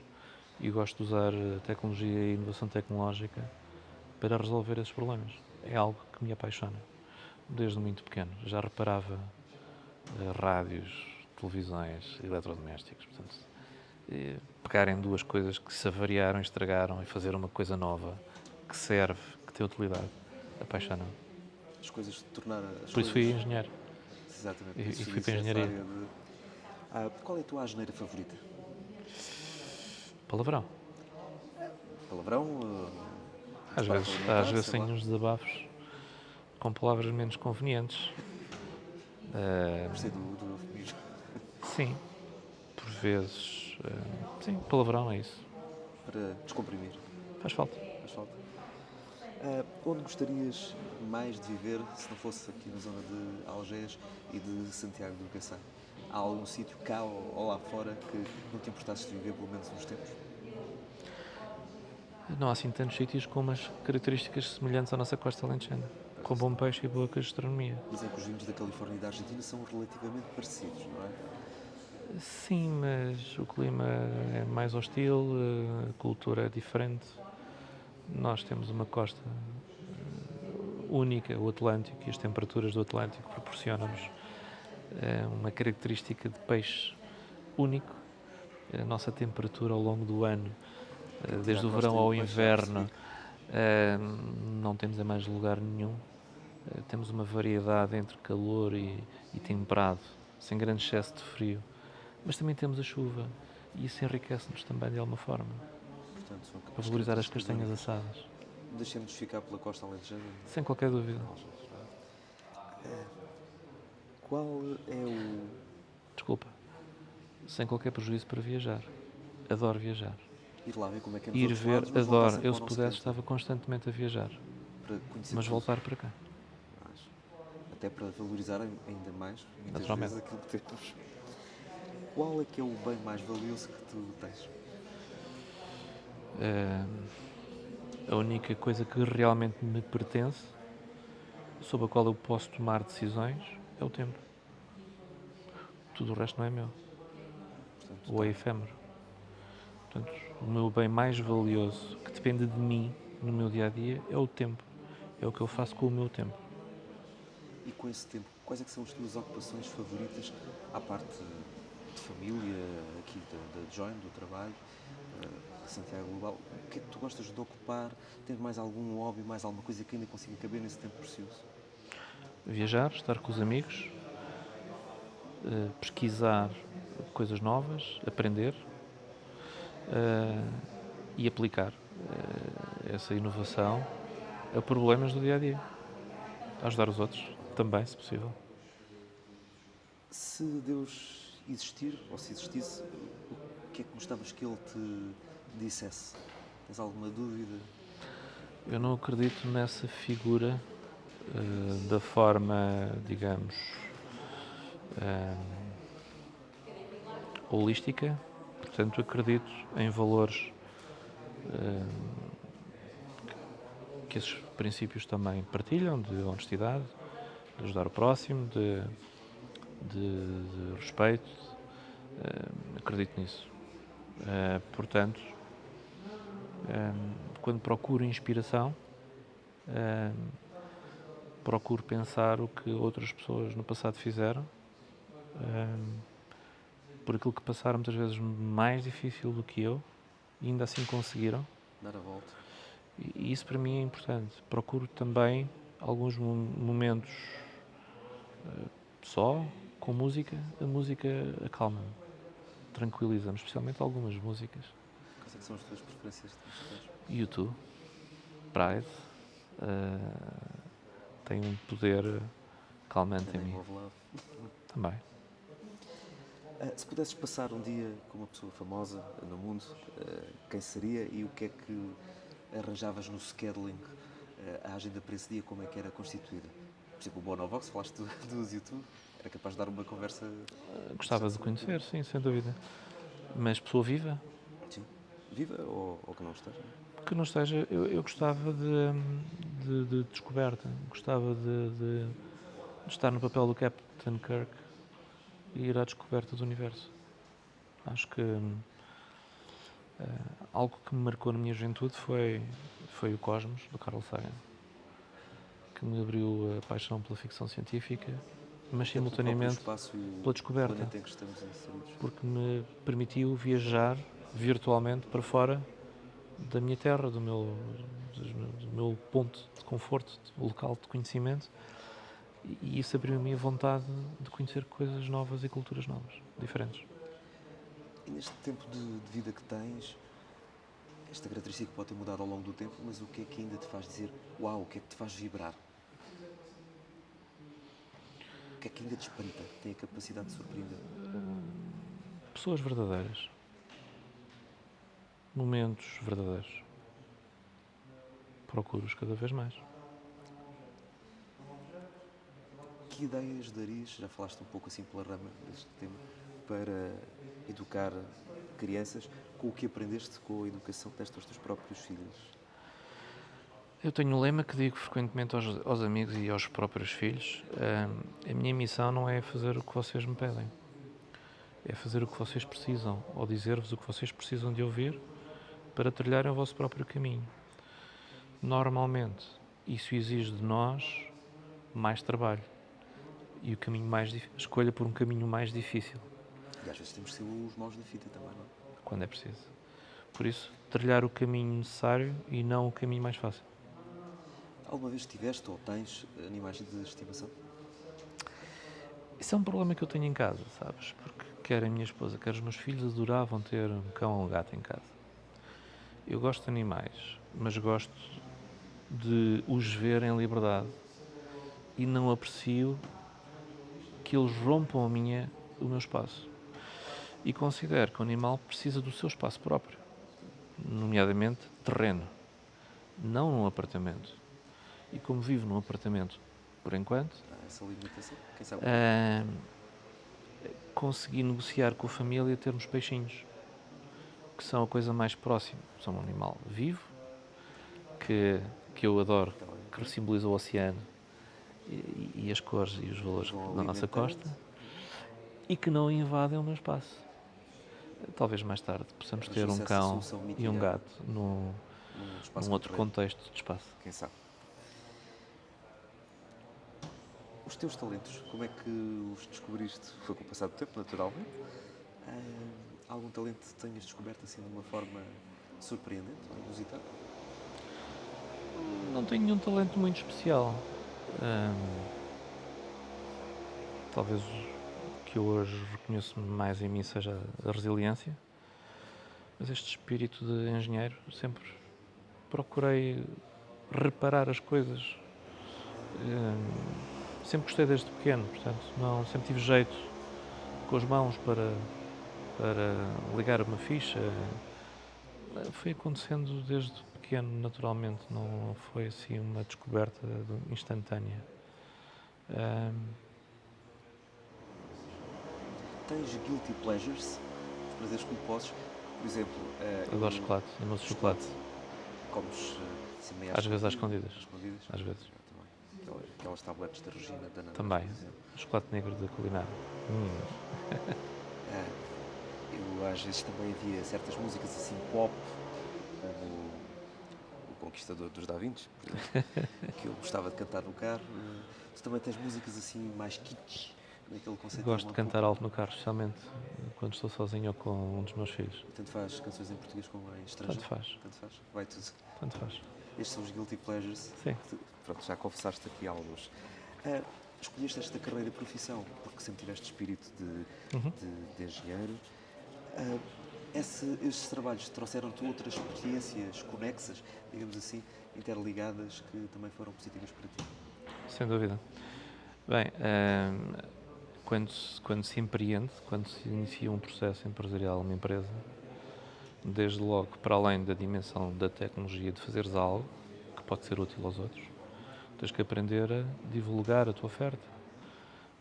B: e gosto de usar a tecnologia e a inovação tecnológica para resolver esses problemas. É algo que me apaixona, desde muito pequeno. Já reparava rádios, televisões, eletrodomésticos, portanto, pegarem duas coisas que se avariaram, estragaram e fazer uma coisa nova, que serve, que tem utilidade, apaixona-me.
A: As coisas tornar as
B: Por isso fui engenheiro
A: Exatamente, por
B: e
A: isso
B: fui para a
A: essa
B: engenharia.
A: área de... qual é a tua asneira favorita?
B: Palavrão.
A: Palavrão?
B: Às
A: Disparate
B: vezes, às
A: alimentar,
B: vezes
A: sei lá.
B: tenho uns desabafos com palavras menos convenientes.
A: Gostei do eufemismo.
B: Sim, por vezes. Sim, palavrão é isso.
A: Para descomprimir.
B: Faz falta.
A: Faz falta. Onde gostarias mais de viver se não fosse aqui na zona de Algés e de Santiago do Cacém? Há algum sítio cá ou lá fora que não te importasses de viver pelo menos uns tempos?
B: Não há assim tantos sítios com umas características semelhantes à nossa costa alentejana, com bom peixe e boa gastronomia.
A: Dizem que os vinhos da Califórnia e da Argentina são relativamente parecidos, não é?
B: Sim, mas o clima é mais hostil, a cultura é diferente. Nós temos uma costa única, o Atlântico, e as temperaturas do Atlântico proporcionam-nos uma característica de peixe único. A nossa temperatura ao longo do ano, desde o verão ao inverno, não temos em mais lugar nenhum. Temos uma variedade entre calor e temperado, sem grande excesso de frio. Mas também temos a chuva e isso enriquece-nos também de alguma forma,
A: Portanto, são
B: para valorizar as castanhas assadas.
A: Deixemos-nos ficar pela costa alentejana.
B: Sem qualquer dúvida.
A: Qual é o...
B: Desculpa. Sem qualquer prejuízo para viajar. Adoro viajar.
A: Ir lá ver como é que é nos
B: Ir
A: outros
B: ver,
A: lados, mas voltar
B: adoro.
A: sempre
B: Eu,
A: ao
B: se
A: nosso
B: pudesse,
A: canto,
B: estava constantemente a viajar.
A: para conhecer
B: Mas
A: tudo.
B: voltar para cá.
A: Até para valorizar ainda mais, muitas
B: Naturalmente.
A: vezes, aquilo que temos. Qual é que é o bem mais valioso que tu tens?
B: A única coisa que realmente me pertence, sobre a qual eu posso tomar decisões, é o tempo. Tudo o resto não é meu.
A: Portanto,
B: Ou é efêmero. Portanto, o meu bem mais valioso, que depende de mim no meu dia-a-dia, é o tempo. É o que eu faço com o meu tempo.
A: E com esse tempo, quais é que são as tuas ocupações favoritas, à parte de família, aqui da Join, do trabalho, de Santiago Global? O que é que tu gostas de ocupar? Tens mais algum hobby, mais alguma coisa que ainda consiga caber nesse tempo precioso?
B: Viajar, estar com os amigos, pesquisar coisas novas, aprender e aplicar essa inovação a problemas do dia-a-dia. Ajudar os outros também, se possível.
A: Se Deus existir, ou se existisse, o que é que gostavas que Ele te dissesse? Tens alguma dúvida?
B: Eu não acredito nessa figura da forma, digamos, holística. Portanto, acredito em valores que esses princípios também partilham, de honestidade, de ajudar o próximo, de respeito. Acredito nisso. Portanto, quando procuro inspiração, procuro pensar o que outras pessoas no passado fizeram por aquilo que passaram muitas vezes mais difícil do que eu e ainda assim conseguiram.
A: Dar a volta.
B: E isso para mim é importante. Procuro também alguns momentos só, com música. A música acalma-me, tranquiliza-me, especialmente algumas músicas.
A: Quais é que são as tuas preferências musicais?
B: YouTube, Pride, tem um poder calmante
A: The
B: em
A: Name
B: mim.
A: of Love.
B: Também.
A: Se pudesses passar um dia com uma pessoa famosa no mundo, quem seria e o que é que arranjavas no scheduling, a agenda para esse dia, como é que era constituída? Por exemplo, o Bonovox, falaste dos YouTube, era capaz de dar uma conversa
B: Gostava de conhecer, sim, sem dúvida. Mas pessoa viva,
A: sim, viva ou que não esteja.
B: que não esteja, eu gostava de descoberta, gostava de estar no papel do Captain Kirk e ir à descoberta do universo. Acho que algo que me marcou na minha juventude foi o Cosmos, do Carl Sagan, que me abriu a paixão pela ficção científica, mas
A: Até pelo próprio
B: simultaneamente
A: espaço e
B: pela
A: o
B: descoberta,
A: planeta em que estamos inseridos.
B: porque me permitiu viajar virtualmente para fora da minha terra, do meu ponto de conforto, do local de conhecimento, e isso abriu a minha vontade de conhecer coisas novas e culturas novas, diferentes.
A: E neste tempo de vida que tens, esta característica pode ter mudado ao longo do tempo, mas o que é que ainda te faz dizer uau, o que é que te faz vibrar? O que é que ainda te espanta, tem a capacidade de surpreender?
B: Pessoas verdadeiras, momentos verdadeiros. Procuro-os cada vez mais.
A: Que ideias darias, já falaste um pouco assim pela rama deste tema, para educar crianças com o que aprendeste com a educação que deste aos teus próprios filhos?
B: Eu tenho um lema que digo frequentemente aos amigos e aos próprios filhos. A minha missão não é fazer o que vocês me pedem. É fazer o que vocês precisam, ou dizer-vos o que vocês precisam de ouvir para trilharem o vosso próprio caminho. Normalmente, isso exige de nós mais trabalho e o caminho mais escolha por um caminho mais difícil,
A: E às vezes temos que ser os maus da fita também, não é?
B: quando é preciso. Por isso, trilhar o caminho necessário e não o caminho mais fácil.
A: Alguma vez tiveste ou tens animais de estimação?
B: Isso é um problema que eu tenho em casa, sabes? Porque quer a minha esposa, quer os meus filhos adoravam ter um cão ou um gato em casa. Eu gosto de animais, mas gosto de os ver em liberdade e não aprecio que eles rompam o meu espaço. E considero que o animal precisa do seu espaço próprio, nomeadamente terreno, não num apartamento. E como vivo num apartamento por enquanto,
A: Há essa limitação? Quem sabe?
B: consegui negociar com a família termos peixinhos, que são a coisa mais próxima. São um animal vivo, que eu adoro, que simboliza o oceano e as cores e os valores da nossa costa, e que não invadem o meu espaço. Talvez mais tarde possamos ter um cão e um gato num outro contexto de espaço.
A: Quem sabe? Os teus talentos, como é que os descobriste? Foi com o passar do tempo, naturalmente. Algum talento que tenhas descoberto assim de uma forma surpreendente ou inusitada?
B: Não tenho nenhum talento muito especial. Talvez o que eu hoje reconheço mais em mim seja a resiliência, mas este espírito de engenheiro, sempre procurei reparar as coisas. Sempre gostei desde pequeno, portanto, sempre tive jeito com as mãos para ligar uma ficha. Foi acontecendo desde pequeno, naturalmente, não foi assim uma descoberta instantânea.
A: Tens guilty pleasures, prazeres culposos? Por exemplo,
B: Adoro chocolate, imenso chocolate.
A: Comes assim meio
B: Às vezes às escondidas. Às vezes.
A: Eu também. Aquelas tabletes de Regina da Nana.
B: Também. Chocolate negro da culinária.
A: Eu às vezes também havia certas músicas assim pop, como o Conquistador dos Da Vinci, por exemplo, que eu gostava de cantar no carro. Tu também tens músicas assim mais kitsch, naquele conceito
B: Gosto
A: uma
B: de cantar
A: pouco.
B: alto no carro, especialmente quando estou sozinho ou com um dos meus filhos.
A: Tanto faz canções em português como em
B: Tanto
A: estrangeiro?
B: faz,
A: Tanto faz? Vai tudo.
B: tanto faz.
A: Estes são os guilty pleasures.
B: Sim.
A: Pronto, já confessaste aqui alguns. Ah, escolheste esta carreira de profissão porque sempre tiveste espírito de engenheiro. Ah, estes trabalhos trouxeram-te outras experiências conexas, digamos assim, interligadas, que também foram positivas para ti?
B: Sem dúvida. Bem, quando se empreende, quando se inicia um processo empresarial numa empresa, desde logo, para além da dimensão da tecnologia de fazeres algo que pode ser útil aos outros, tens que aprender a divulgar a tua oferta,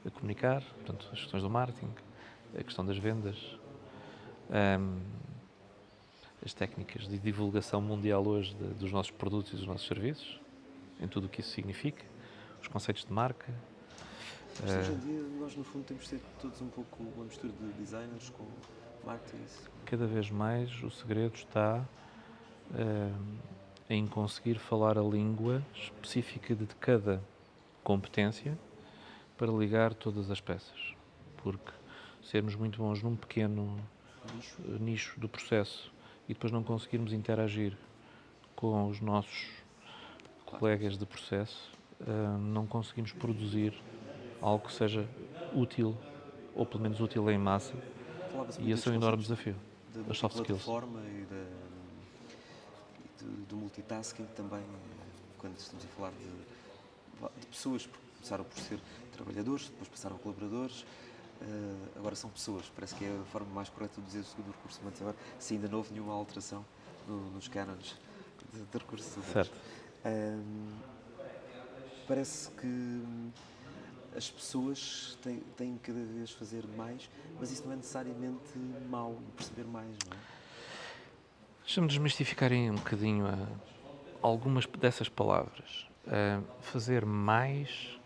B: a comunicar, portanto, as questões do marketing, a questão das vendas, as técnicas de divulgação mundial hoje dos nossos produtos e dos nossos serviços, em tudo o que isso significa, os conceitos de marca.
A: Mas hoje em dia nós no fundo temos de ser todos um pouco uma mistura de designers com marketing.
B: Cada vez mais o segredo está em conseguir falar a língua específica de cada competência para ligar todas as peças. Porque sermos muito bons num pequeno nicho do processo e depois não conseguirmos interagir com os nossos colegas de processo, não conseguimos produzir algo que seja útil, ou pelo menos útil em massa, e esse é um enorme desafio.
A: Da
B: As soft skills.
A: plataforma e do multitasking também, quando estamos a falar de pessoas que começaram por ser trabalhadores, depois passaram a colaboradores, agora são pessoas, parece que é a forma mais correta de dizer o segundo recurso humanos agora, se ainda não houve nenhuma alteração nos cânones de recursos humanos.
B: Certo.
A: Parece que as pessoas têm cada vez fazer mais, mas isso não é necessariamente mau, perceber mais, não é?
B: Deixa-me desmistificar aí um bocadinho algumas dessas palavras. Fazer mais,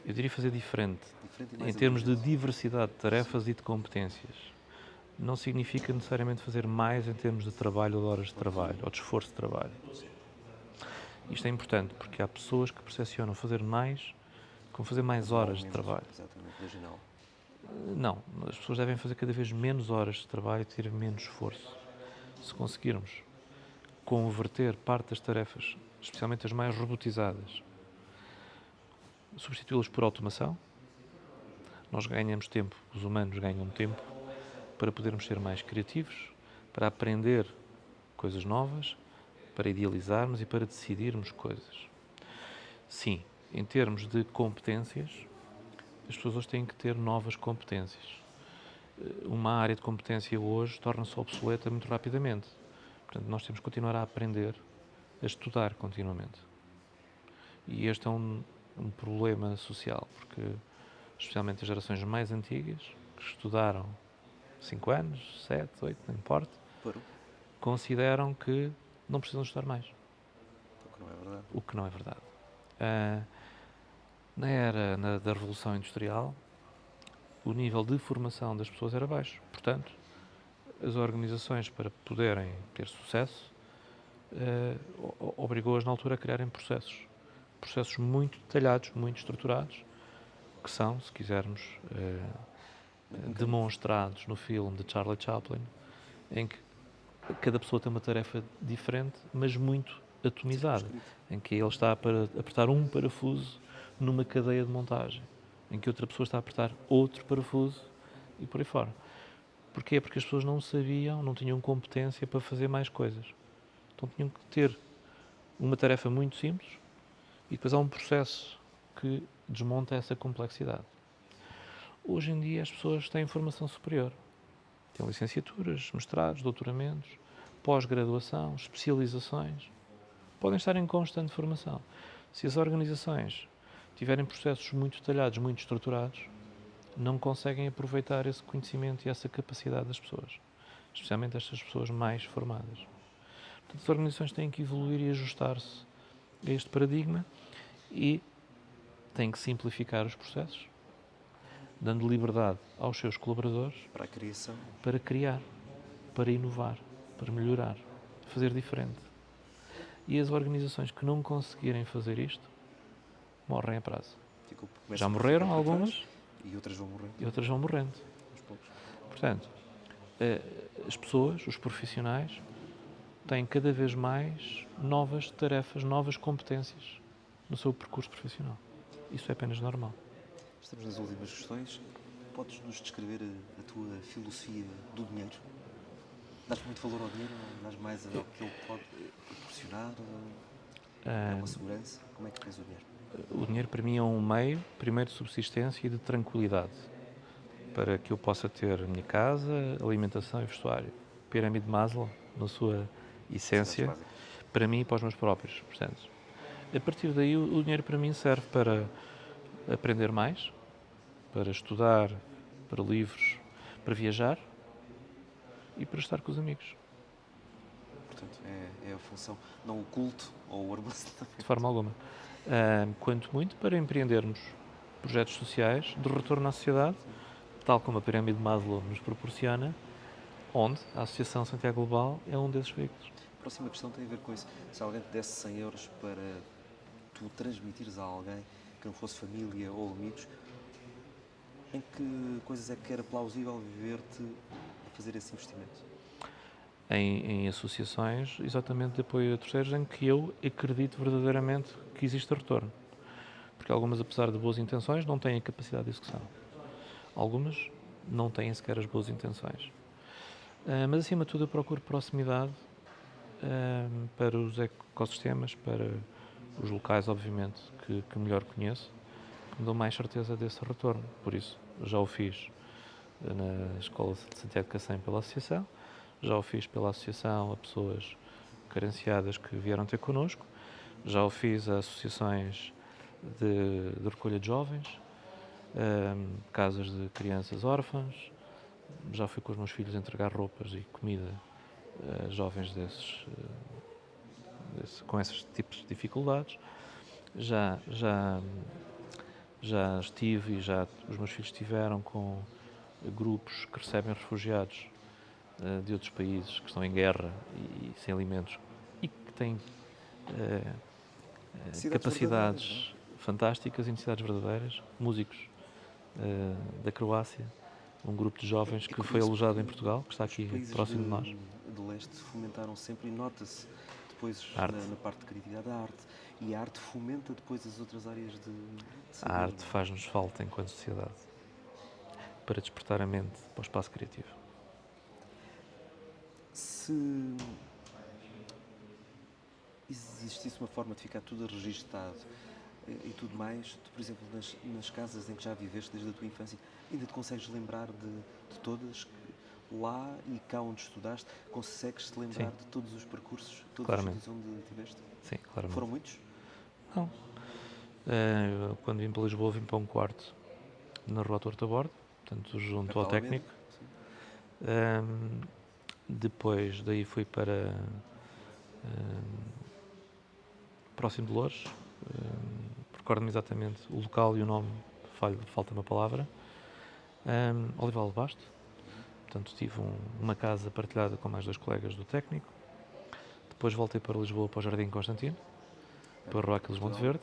B: eu diria fazer diferente,
A: Diferente e mais
B: em termos de
A: abrangente.
B: diversidade de tarefas e de competências. Não significa necessariamente fazer mais em termos de trabalho ou de horas de trabalho, ou de esforço de trabalho. Isto é importante porque há pessoas que percepcionam fazer mais como fazer mais horas de trabalho.
A: Exatamente, original.
B: Não, as pessoas devem fazer cada vez menos horas de trabalho e ter menos esforço. Se conseguirmos converter parte das tarefas, especialmente as mais robotizadas, substituí-las por automação, nós ganhamos tempo, os humanos ganham tempo para podermos ser mais criativos, para aprender coisas novas, para idealizarmos e para decidirmos coisas. Sim, em termos de competências, as pessoas hoje têm que ter novas competências. Uma área de competência hoje torna-se obsoleta muito rapidamente. Portanto, nós temos que continuar a aprender, a estudar continuamente. E este é um problema social, porque especialmente as gerações mais antigas, que estudaram 5 anos, 7, 8, não importa, consideram que não precisam estudar mais.
A: O que não é verdade.
B: O que não é verdade. Na era da Revolução Industrial, o nível de formação das pessoas era baixo. Portanto, as organizações, para poderem ter sucesso, obrigou-as na altura a criarem processos muito detalhados, muito estruturados, que são, se quisermos, demonstrados no filme de Charlie Chaplin, em que cada pessoa tem uma tarefa diferente, mas muito atomizada, em que ele está a apertar um parafuso numa cadeia de montagem, em que outra pessoa está a apertar outro parafuso e por aí fora. Porquê? Porque as pessoas não sabiam, não tinham competência para fazer mais coisas. Então tinham que ter uma tarefa muito simples e depois há um processo que desmonta essa complexidade. Hoje em dia as pessoas têm formação superior. Têm licenciaturas, mestrados, doutoramentos, pós-graduação, especializações. Podem estar em constante formação. Se as organizações tiverem processos muito detalhados, muito estruturados, não conseguem aproveitar esse conhecimento e essa capacidade das pessoas, especialmente estas pessoas mais formadas. Portanto, as organizações têm que evoluir e ajustar-se a este paradigma e têm que simplificar os processos, dando liberdade aos seus colaboradores
A: para a criação,
B: para criar, para inovar, para melhorar, fazer diferente. E as organizações que não conseguirem fazer isto morrem a prazo. Já morreram algumas,
A: E outras vão morrer
B: e outras vão morrendo.
A: aos poucos.
B: Portanto, as pessoas, os profissionais, têm cada vez mais novas tarefas, novas competências no seu percurso profissional. Isso é apenas normal.
A: Estamos nas últimas questões. Podes-nos descrever a tua filosofia do dinheiro? Dás muito valor ao dinheiro? Dás mais ao que ele pode proporcionar? É uma segurança? Como é que tens o dinheiro?
B: O dinheiro para mim é um meio, primeiro de subsistência e de tranquilidade, para que eu possa ter a minha casa, alimentação e vestuário. Pirâmide de Maslow, na sua essência, para mim e para os meus próprios. Portanto, a partir daí o dinheiro para mim serve para aprender mais, para estudar, para livros, para viajar e para estar com os amigos.
A: Portanto, é a função, não o culto ou o armazenamento.
B: De forma alguma. Quanto muito para empreendermos projetos sociais de retorno à sociedade, tal como a pirâmide de Maslow nos proporciona, onde a Associação Santiago Global é um desses veículos.
A: A próxima questão tem a ver com isso. Se alguém te desse 100 euros para tu transmitires a alguém que não fosse família ou amigos, em que coisas é que era plausível ver-te a fazer esse investimento?
B: Em associações, exatamente de apoio a terceiros, em que eu acredito verdadeiramente que existe retorno. Porque algumas, apesar de boas intenções, não têm a capacidade de execução. Algumas não têm sequer as boas intenções. Mas, acima de tudo, eu procuro proximidade para os ecossistemas, para os locais, obviamente, que melhor conheço, que me dão mais certeza desse retorno. Por isso, já o fiz na Escola de Santiago de Cacém pela Associação, já o fiz pela Associação a pessoas carenciadas que vieram ter connosco, já o fiz a associações de recolha de jovens, casas de crianças órfãs, já fui com os meus filhos entregar roupas e comida a jovens com esses tipos de dificuldades. Já estive e já os meus filhos estiveram com grupos que recebem refugiados de outros países que estão em guerra e sem alimentos e que têm capacidades fantásticas e necessidades verdadeiras. Músicos da Croácia, um grupo de jovens que foi alojado em Portugal, que está aqui próximo de nós.
A: Do leste fomentaram sempre e nota-se depois na parte de criatividade da arte, e a arte fomenta depois as outras áreas de saber.
B: A arte faz-nos falta enquanto sociedade para despertar a mente para o espaço criativo.
A: Se existisse uma forma de ficar tudo registado e tudo mais, tu, por exemplo, nas casas em que já viveste desde a tua infância, ainda te consegues lembrar de todas lá e cá onde estudaste? Consegues-te lembrar de todos os percursos, todos os sítios onde estiveste?
B: Sim, claramente.
A: Foram muitos?
B: Não. Quando vim para Lisboa, vim para um quarto na Rua Torta Borda, portanto, junto ao técnico. Depois daí fui para próximo de Loures, recordo-me exatamente o local e o nome, falta uma palavra. Olival de Basto, portanto tive uma casa partilhada com mais 2 colegas do técnico. Depois voltei para Lisboa, para o Jardim Constantino, para a Rua Aquiles Monte Verde,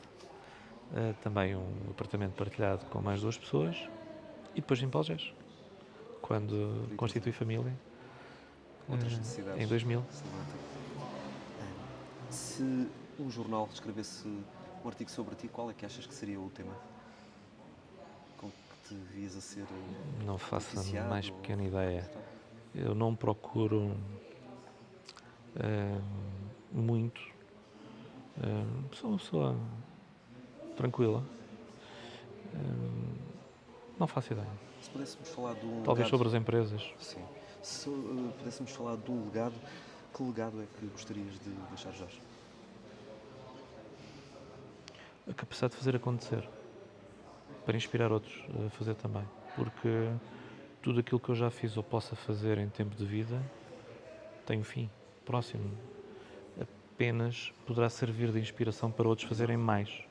B: também um apartamento partilhado com mais 2 pessoas, e depois vim para Algés, quando constituí família, em 2000.
A: Se um jornal escrevesse um artigo sobre ti, qual é que achas que seria o tema com que te vias a ser
B: Não faço a mais pequena ideia. Eu não procuro muito. Sou uma pessoa tranquila. Não faço ideia.
A: Se pudéssemos falar de um
B: Talvez
A: legado,
B: sobre as empresas.
A: Sim. Se pudéssemos falar de um legado, que legado é que gostarias de deixar, Jorge?
B: A capacidade de fazer acontecer, para inspirar outros a fazer também, porque tudo aquilo que eu já fiz ou possa fazer em tempo de vida tem um fim próximo, apenas poderá servir de inspiração para outros fazerem mais,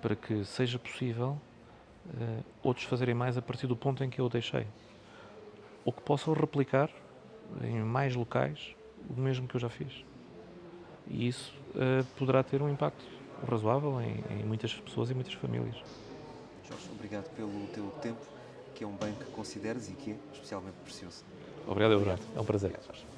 B: para que seja possível outros fazerem mais a partir do ponto em que eu o deixei, ou que possam replicar em mais locais o mesmo que eu já fiz. E isso poderá ter um impacto razoável em muitas pessoas e muitas famílias.
A: Jorge, obrigado pelo teu tempo, que é um bem que consideres e que é especialmente precioso.
B: Obrigado, Bruno. É um prazer.
A: Obrigado, Jorge.